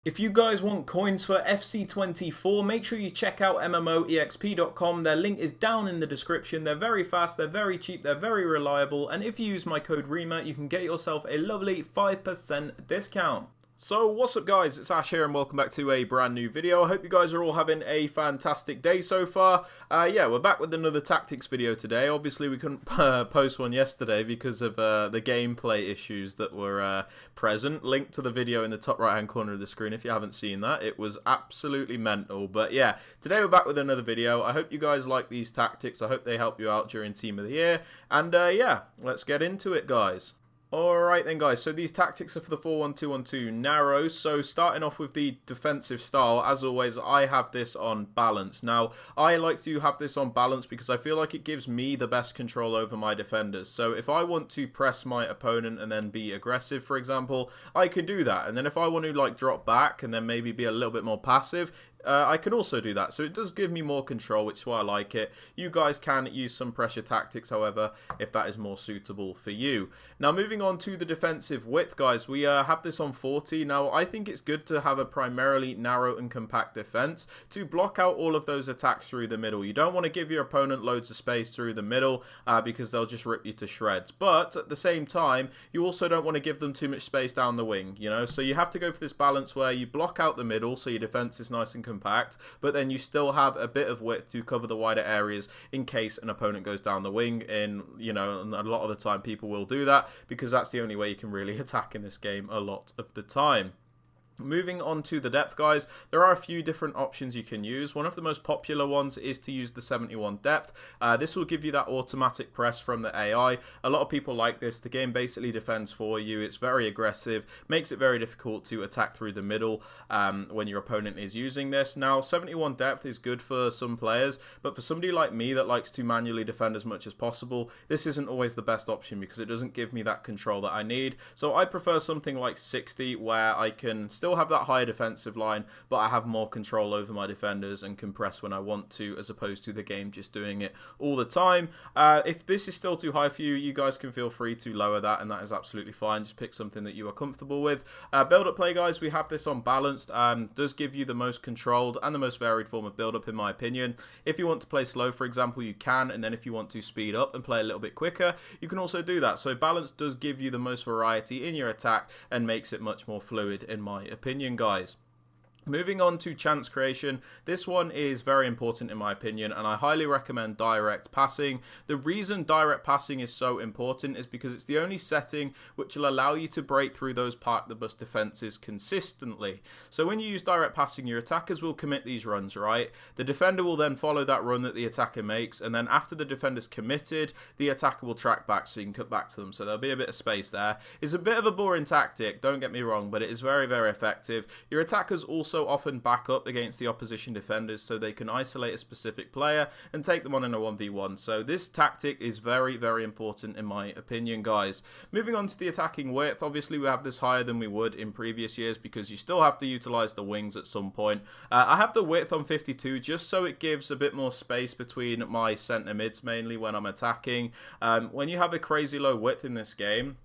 If you guys want coins for FC24, make sure you check out MMOEXP.com. Their link is down in the description. They're very fast, they're very cheap, they're very reliable, and if you use my code Rema, you can get yourself a lovely 5% discount. So what's up guys, it's Ash here and welcome back to a brand new video. I hope you guys are all having a fantastic day so far. Yeah, we're back with another tactics video today. Obviously we couldn't post one yesterday because of the gameplay issues that were present. Link to the video in the top right hand corner of the screen if you haven't seen that. It was absolutely mental. But yeah, today we're back with another video. I hope you guys like these tactics. I hope they help you out during Team of the Year. And yeah, let's get into it guys. Alright then guys, so these tactics are for the 4-1-2-1-2 narrow. So starting off with the defensive style, as always I have this on balance. Now I like to have this on balance because I feel like it gives me the best control over my defenders. So if I want to press my opponent and then be aggressive, for example, I can do that. And then if I want to like drop back and then maybe be a little bit more passive, I can also do that. So it does give me more control, which is why I like it. You guys can use some pressure tactics, however, if that is more suitable for you. Now moving on to the defensive width, guys, we have this on 40. Now I think it's good to have a primarily narrow and compact defense to block out all of those attacks through the middle. You don't want to give your opponent loads of space through the middle because they'll just rip you to shreds. But at the same time, you also don't want to give them too much space down the wing, you know? So you have to go for this balance where you block out the middle so your defense is nice and compact, but then you still have a bit of width to cover the wider areas in case an opponent goes down the wing. And you know, a lot of the time people will do that because that's the only way you can really attack in this game a lot of the time. Moving on to the depth, guys, there are a few different options you can use. One of the most popular ones is to use the 71 depth. This will give you that automatic press from the AI. A lot of people like this. The game basically defends for you. It's very aggressive, makes it very difficult to attack through the middle when your opponent is using this. Now, 71 depth is good for some players, but for somebody like me that likes to manually defend as much as possible, this isn't always the best option because it doesn't give me that control that I need. So I prefer something like 60 where I can still have that higher defensive line, but I have more control over my defenders and can press when I want to, as opposed to the game just doing it all the time. If this is still too high for you, you guys can feel free to lower that, and that is absolutely fine. Just pick something that you are comfortable with. Build-up play, guys, we have this on balanced. Does give you the most controlled and the most varied form of build-up, in my opinion. If you want to play slow, for example, you can, and then if you want to speed up and play a little bit quicker, you can also do that. So balance does give you the most variety in your attack and makes it much more fluid, in my opinion, guys. Moving on to chance creation, this one is very important in my opinion, and I highly recommend direct passing. The reason direct passing is so important is because it's the only setting which will allow you to break through those park the bus defenses consistently. So when you use direct passing, your attackers will commit these runs, right? The defender will then follow that run that the attacker makes, and then after the defender's committed, the attacker will track back so you can cut back to them. So there'll be a bit of space there. It's a bit of a boring tactic, don't get me wrong, but it is very, very effective. Your attackers also often back up against the opposition defenders so they can isolate a specific player and take them on in a 1v1. So this tactic is very, very important in my opinion, guys. Moving on to the attacking width, obviously we have this higher than we would in previous years because you still have to utilize the wings at some point. I have the width on 52 just so it gives a bit more space between my center mids, mainly when I'm attacking. When you have a crazy low width in this game,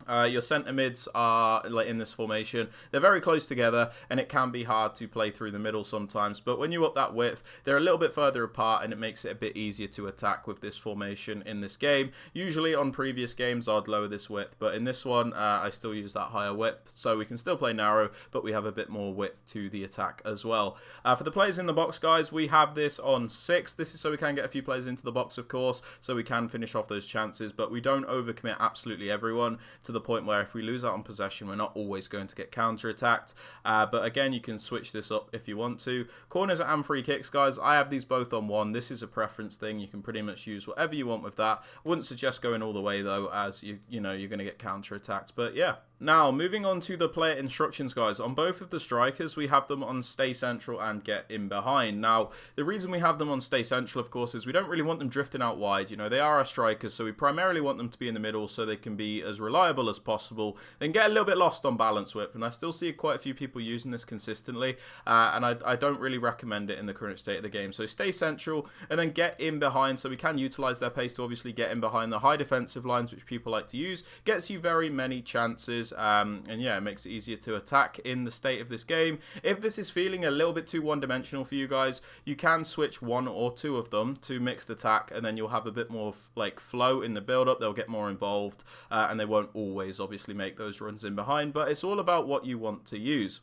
your centre mids are like in this formation, they're very close together and it can be hard to play through the middle sometimes, but when you up that width they're a little bit further apart and it makes it a bit easier to attack with this formation in this game. Usually on previous games I'd lower this width, but in this one I still use that higher width, so we can still play narrow but we have a bit more width to the attack as well. For the players in the box, guys, we have this on 6. This is so we can get a few players into the box, of course, so we can finish off those chances, but we don't overcommit absolutely everyone to the point where if we lose out on possession we're not always going to get counter-attacked, but again you can switch this up if you want to. Corners and free kicks, guys, I have these both on 1. This is a preference thing, you can pretty much use whatever you want with that. I wouldn't suggest going all the way though, as you know you're going to get counter-attacked, but yeah. Now, moving on to the player instructions, guys. On both of the strikers, we have them on stay central and get in behind. Now, the reason we have them on stay central, of course, is we don't really want them drifting out wide. You know, they are our strikers, so we primarily want them to be in the middle so they can be as reliable as possible and get a little bit lost on balance width. And I still see quite a few people using this consistently, and I don't really recommend it in the current state of the game. So stay central and then get in behind so we can utilize their pace to obviously get in behind the high defensive lines, which people like to use. Gets you very many chances switches, and yeah, it makes it easier to attack in the state of this game. If this is feeling a little bit too one-dimensional for you guys, you can switch one or two of them to mixed attack, and then you'll have a bit more like flow in the build-up. They'll get more involved, and they won't always obviously make those runs in behind, but it's all about what you want to use.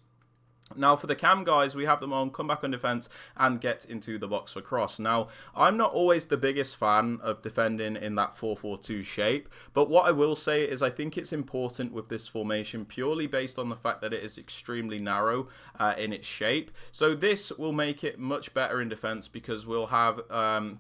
Now for the cam guys, we have them on come back on defense and get into the box for cross. Now I'm not always the biggest fan of defending in that 4-4-2 shape, but what I will say is I think it's important with this formation purely based on the fact that it is extremely narrow in its shape. So this will make it much better in defense because we'll have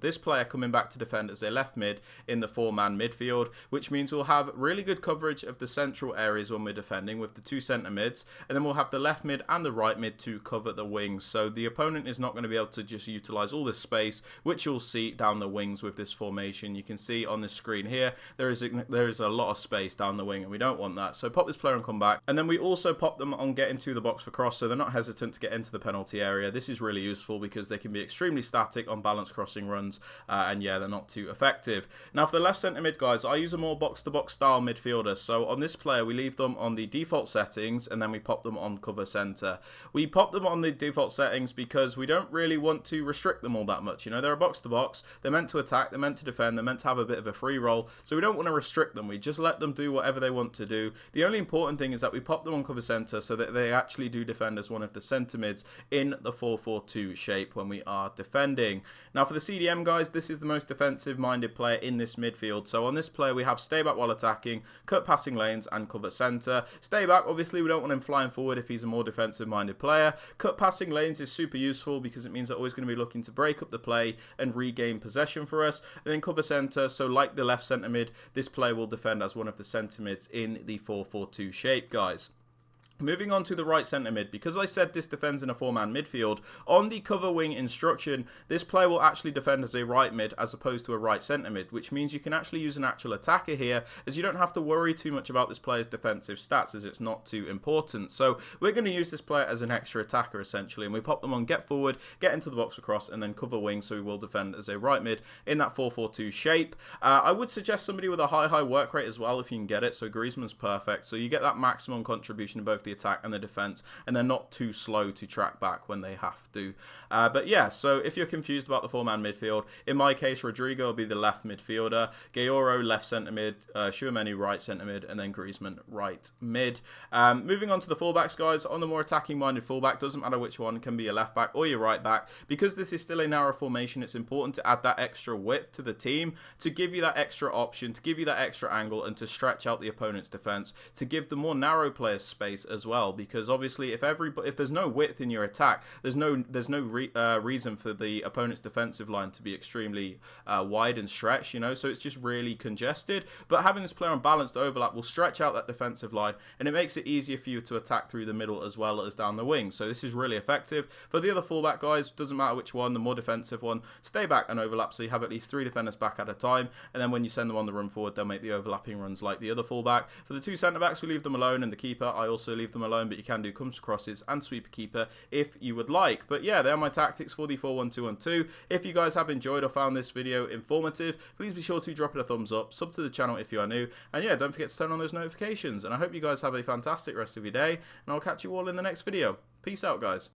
this player coming back to defend as a left mid in the 4-man midfield, which means we'll have really good coverage of the central areas when we're defending with the 2 centre mids, and then we'll have the left mid and the right mid to cover the wings. So the opponent is not going to be able to just utilize all this space, which you'll see down the wings with this formation. You can see on the screen here there is a lot of space down the wing, and we don't want that. So pop this player and come back, and then we also pop them on get into the box for cross, so they're not hesitant to get into the penalty area. This is really useful because they can be extremely static on balanced crossing runs, and yeah, they're not too effective. Now for the left centre mid guys, I use a more box to box style midfielder. So on this player we leave them on the default settings, and then we pop them on cover centre. We pop them on the default settings because we don't really want to restrict them all that much. You know, they're a box to box, they're meant to attack, they're meant to defend, they're meant to have a bit of a free roll, so we don't want to restrict them. We just let them do whatever they want to do. The only important thing is that we pop them on cover centre so that they actually do defend as one of the centre mids in the 4-4-2 shape when we are defending. Now for the CDM guys, this is the most defensive minded player in this midfield. So on this player we have stay back while attacking, cut passing lanes and cover centre. Stay back, obviously we don't want him flying forward if he's a more defensive minded player. Cut passing lanes is super useful because it means they're always going to be looking to break up the play and regain possession for us. And then cover centre, so like the left centre mid, this player will defend as one of the centre mids in the 4-4-2 shape guys. Moving on to the right centre mid, because I said this defends in a 4-man midfield, on the cover wing instruction, this player will actually defend as a right mid as opposed to a right centre mid, which means you can actually use an actual attacker here, as you don't have to worry too much about this player's defensive stats, as it's not too important. So we're going to use this player as an extra attacker essentially, and we pop them on get forward, get into the box across, and then cover wing, so we will defend as a right mid in that 4-4-2 shape. I would suggest somebody with a high work rate as well if you can get it, so Griezmann's perfect, so you get that maximum contribution in both the attack and the defense, and they're not too slow to track back when they have to. But yeah, so if you're confused about the 4-man midfield, in my case Rodrigo will be the left midfielder, Gayoro left centre mid, Tchouaméni right centre mid, and then Griezmann right mid. Moving on to the fullbacks guys, on the more attacking minded fullback, doesn't matter which one, can be your left back or your right back. Because this is still a narrow formation, it's important to add that extra width to the team to give you that extra option, to give you that extra angle, and to stretch out the opponent's defense, to give the more narrow players space as well. Because obviously if there's no width in your attack, there's no reason for the opponent's defensive line to be extremely wide and stretched, you know, so it's just really congested. But having this player on balanced overlap will stretch out that defensive line, and it makes it easier for you to attack through the middle as well as down the wing. So this is really effective. For the other fullback guys, doesn't matter which one, the more defensive one, stay back and overlap, so you have at least 3 defenders back at a time, and then when you send them on the run forward, they'll make the overlapping runs like the other fullback. For the 2 centre backs, we leave them alone, and the keeper, I also leave them alone, but you can do comes crosses and sweeper keeper if you would like. But yeah, they're my tactics for the 4-1-2-1-2. If you guys have enjoyed or found this video informative, please be sure to drop it a thumbs up, sub to the channel if you are new, and yeah, don't forget to turn on those notifications. And I hope you guys have a fantastic rest of your day, and I'll catch you all in the next video. Peace out guys.